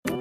Okay,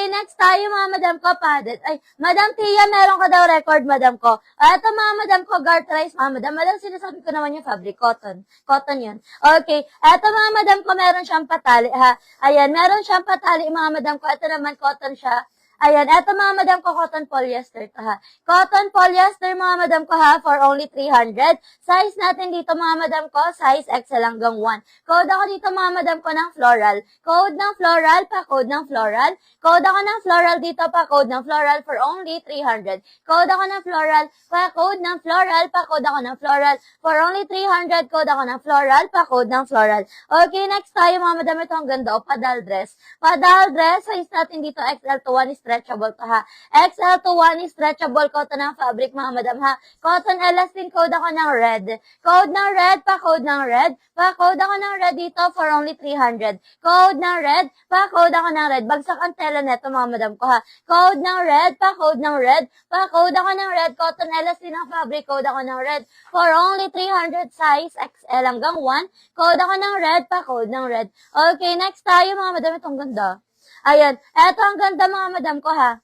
next tayo mga madam ko, padet. Ay, Madam Tia, meron ka daw record, madam ko. Ito mga madam ko, garterize, mga madam. Madam, sinasabi ko naman yung fabric, cotton. Cotton yun. Okay, ito mga madam ko, meron siyang patali, ha. Ayan, meron siyang patali, mga madam ko. Ito naman, cotton siya. Ayan, eto mga madam ko, cotton polyester to ha. Cotton polyester mga madam ko ha, for only 300. Size natin dito mga madam ko, size XL hanggang 1. Code ako dito mga madam ko ng floral. Code ng floral, pa-code ng floral. Code ako ng floral dito, pa-code ng floral for only 300. Code ako ng floral, pa-code ng floral, pa-code ako ng floral for only 300. Code ako ng floral, pa-code ng floral. Okay, next tayo mga madam, ito ang ganda, padal dress. Padal dress, size natin dito XL to 1 is stretchable to ha. XL to 1 is stretchable cotton ng fabric mga madam ha. Cotton elastin, code ako ng red. Code ng red, pa-code ng red. Pa-code ako ng red dito for only 300. Code ng red, pa-code ako ng red. Bagsak ang tela neto mga madam ko ha. Code ng red, pa-code ng red. Pa-code ako ng red. Cotton elastin ng fabric, code ako ng red for only 300, size XL hanggang 1. Code ako ng red, pa-code ng red. Okay, next tayo mga madam, itong ganda. Ayan, eto ang ganda mga madam ko ha.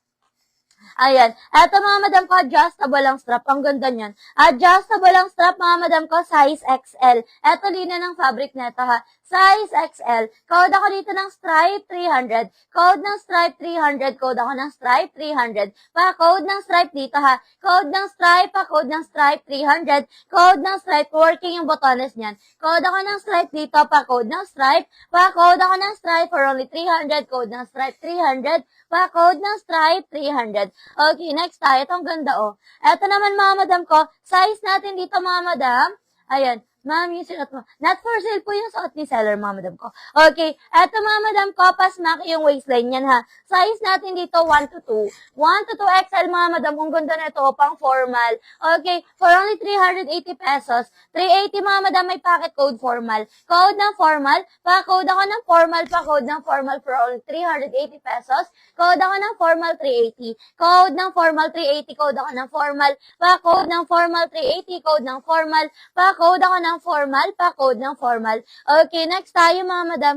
Ayan, eto mga madam ko, adjustable ang strap. Ang ganda niyan. Adjustable ang strap mga madam ko, size XL. Eto lina ng fabric neto ha. Size XL. Code ako dito ng stripe 300. Code ng stripe 300. Code ako ng stripe 300. Pa-code ng stripe dito ha. Code ng stripe, pa-code ng stripe 300. Code ng stripe, working yung botones niyan. Code ako ng stripe dito, pa-code ng stripe. Pa-code ako ng stripe for only 300. Code ng stripe 300. Pa-code ng stripe 300. Okay, next tayo. Itong ganda oh. Ito naman mga madam ko, size natin dito mga madam. Ayan. Ma'am, yung suot mo. Not for sale po yung suot ni seller, mga madam ko. Okay, eto mga madam ko, pasmak yung waistline yan ha. Size natin dito, 1 to 2. 1 to 2 XL, mga madam. Kung ganda na ito, pang formal. Okay, for only 380 pesos. 380, mga madam, may packet code formal. Code ng formal, pa-code ako ng formal, pa-code ng formal for only 380 pesos. Code ako ng formal, 380. Code ng formal, 380. Code ako ng formal, pa-code ng formal, 380. Code ng formal, pa-code ako ng formal, pa-code ng formal. Okay, next tayo mga madam.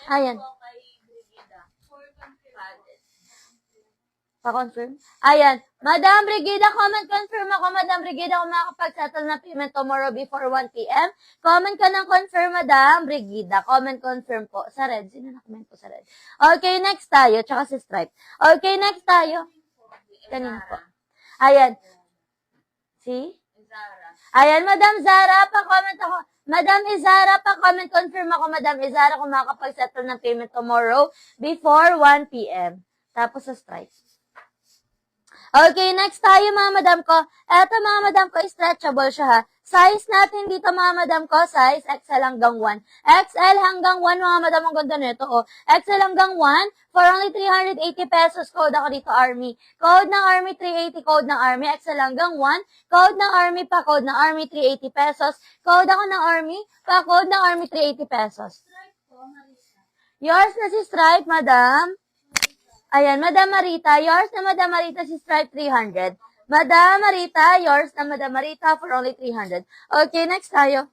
Ayan. Pa-confirm? Ayan. Madam Brigida, comment confirm ako. Madam Brigida, kung makakapag-settle na payment tomorrow before 1 p.m. Comment ka ng confirm, Madam Brigida. Comment confirm po. Sa red. Sino na-comment po sa red? Okay, next tayo. Tsaka si stripe. Okay, next tayo. Kanina po. Ayan. See? Ayan, Madam Zara, pa-comment ako. Madam Izara, pa-comment confirm ako, Madam Izara, kung makakapag-settle ng payment tomorrow before 1 p.m. Tapos sa stripe. Okay, next tayo mga madam ko. Eto mga madam ko, stretchable siya ha. Size natin dito mga madam ko, size XL hanggang 1. XL hanggang 1 mga madam, ang ganda nito oh. XL hanggang 1 for only 380 pesos. Code ako dito Army. Code ng Army 380, code ng Army XL hanggang 1. Code ng Army pa, code ng Army 380 pesos. Code ako ng Army pa, code ng Army 380 pesos. Yours na si Stripe, madam. Ayan, Madam Marita. Yours na Madam Marita si Stripe 300. Madam Marita, yours na Madam Marita for only 300. Okay, next tayo.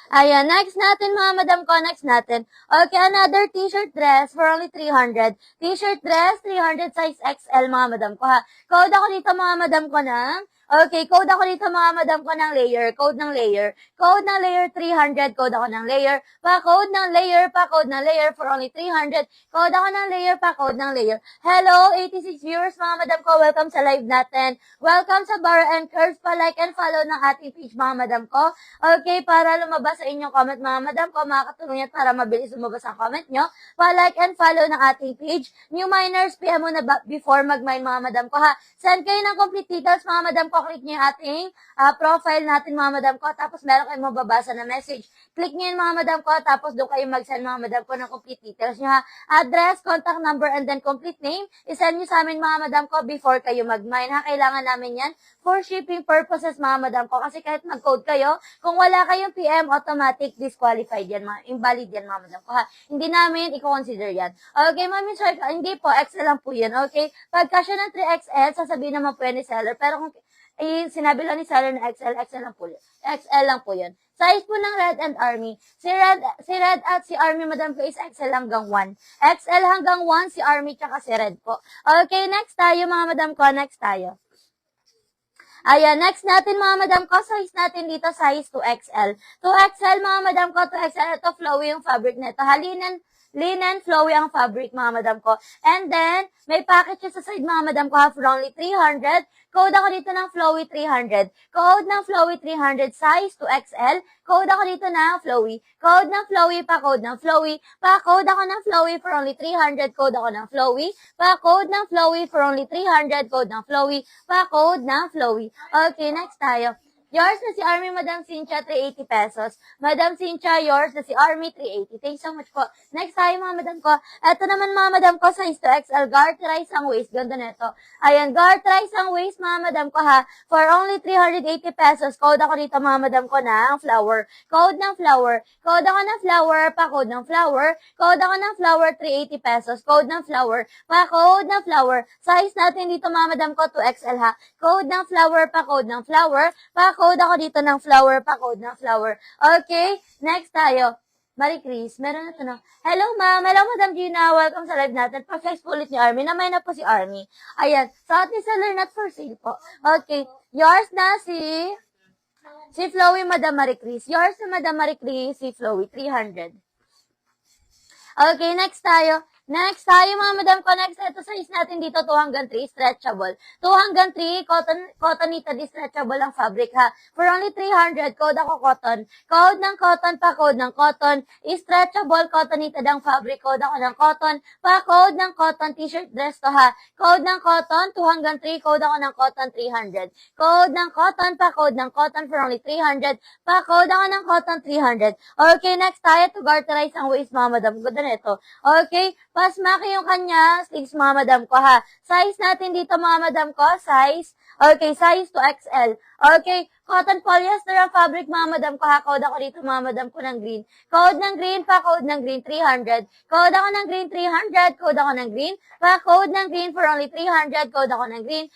Ayan, next natin mga madam ko, next natin. Okay, another t-shirt dress for only 300. T-shirt dress, 300 size XL mga madam ko ha. Code ako dito mga madam ko ng, okay, code ako dito mga madam ko ng layer, code ng layer. Code ng layer 300, code ako ng layer. Pa-code ng layer, pa-code ng layer for only 300. Code ako ng layer, pa-code ng layer. Hello, 86 viewers mga madam ko, welcome sa live natin. Welcome sa Bar and Curves, pa-like and follow ng ating page mga madam ko. Okay, para lumabas sa inyong comment mga madam ko, makakatulong yan para mabilis lumabas ang comment nyo. Pa-like and follow ng ating page. New miners, PM mo na before mag-mine mga madam ko ha. Send kayo ng complete details mga madam ko ko, click nyo yung ating profile natin, mga madam ko, tapos meron kayong mababasa na message. Click nyo yun, mga madam ko, tapos doon kayo mag-send, mga madam ko, ng complete details nyo, ha. Address, contact number, and then complete name. I-send nyo sa amin, mga madam ko, before kayo mag-mine, ha. Kailangan namin yan for shipping purposes, mga madam ko, kasi kahit mag-code kayo, kung wala kayong PM, automatic disqualified yan, invalid yan, mga madam ko, ha. Hindi namin i-consider yan. Okay, mami, sir, hindi po, XL lang po yan, okay? Pagka siya ng 3XL, sasabihin naman po yan ni seller, pero kung sinabi lang ni seller na XL, XL lang po yun. XL lang po yun. Size po ng Red and Army. Si Red at si Army, madam ko, is XL hanggang 1. XL hanggang 1, si Army tsaka si Red po. Okay, next tayo, mga madam ko, next tayo. Ayan, next natin, mga madam ko, size natin dito, size 2XL. 2XL, mga madam ko, 2XL, ito flowy yung fabric nito. Linen, flowy ang fabric, mga madam ko. And then, may package siya sa side, mga madam ko, for only 300. Code ako dito ng flowy 300. Code ng flowy 300, size 2XL. Code ako dito ng flowy. Code ng flowy, pa-code ng flowy. Pa-code ako ng flowy for only 300. Code ako ng flowy. Pa-code ng flowy for only 300. Code ng flowy. Pa-code ng flowy. Okay, next tayo. Yours na si Army, Madam Cynthia, 380 pesos. Madam Cynthia, yours na si Army, 380. Thanks so much po. Next tayo, mga madam ko. Ito naman, mga madam ko, size 2XL. Garterize ang waist. Ganda nito. Ayan, garterize ang waist, mga madam ko, ha. For only 380 pesos. Code ako dito, mga madam ko, ng flower. Code ng flower. Code ako ng flower. Pa-code ng flower. Code ako ng flower, 380 pesos. Code ng flower. Pa-code ng flower. Size natin dito, mga madam ko, 2XL, ha. Code ng flower. Pa-code ng flower. Pa-code ako dito ng flower. Pa-code ng flower. Okay, next tayo. Marie Chris, meron na ito na. Hello, ma'am. Hello, Madam Gina. Welcome sa live natin. Pa-flex po ulit ni Army. Namay na po si Army. Ayan. Sa ating seller, not for sale po. Okay. Yours na si Flowy, Madam Marie Chris. Yours na Madam Marie Chris, si Flowy, 300. Okay, next tayo. Next tayo, mga madam ko. Next, ito size natin dito, 2 hanggang 3, stretchable. 2 hanggang 3, cotton knitted, stretchable ang fabric, ha. For only 300, code ako cotton. Code ng cotton, pa-code ng cotton. Stretchable, cotton knitted ang fabric. Code ako ng cotton. Pa-code ng cotton, t-shirt dress to, ha. Code ng cotton, 2 hanggang 3, code ako ng cotton, 300. Code ng cotton, pa-code ng cotton for only 300. Pa-code ako ng cotton, 300. Okay, next tayo to garterize ang waist, mga madam. Ganda na ito. Okay, pasmaki yung kanya sleeves, mga madam ko, ha. Size natin dito, mga madam ko, size 2XL. Okay, cotton polyester ang fabric, mga madam ko, ha. Code ako dito, mga madam ko, ng green. Code ng green, pa-code ng green, 300. Code ako ng green, 300. Code ako ng green, pa-code ng green for only 300. Code ako ng green,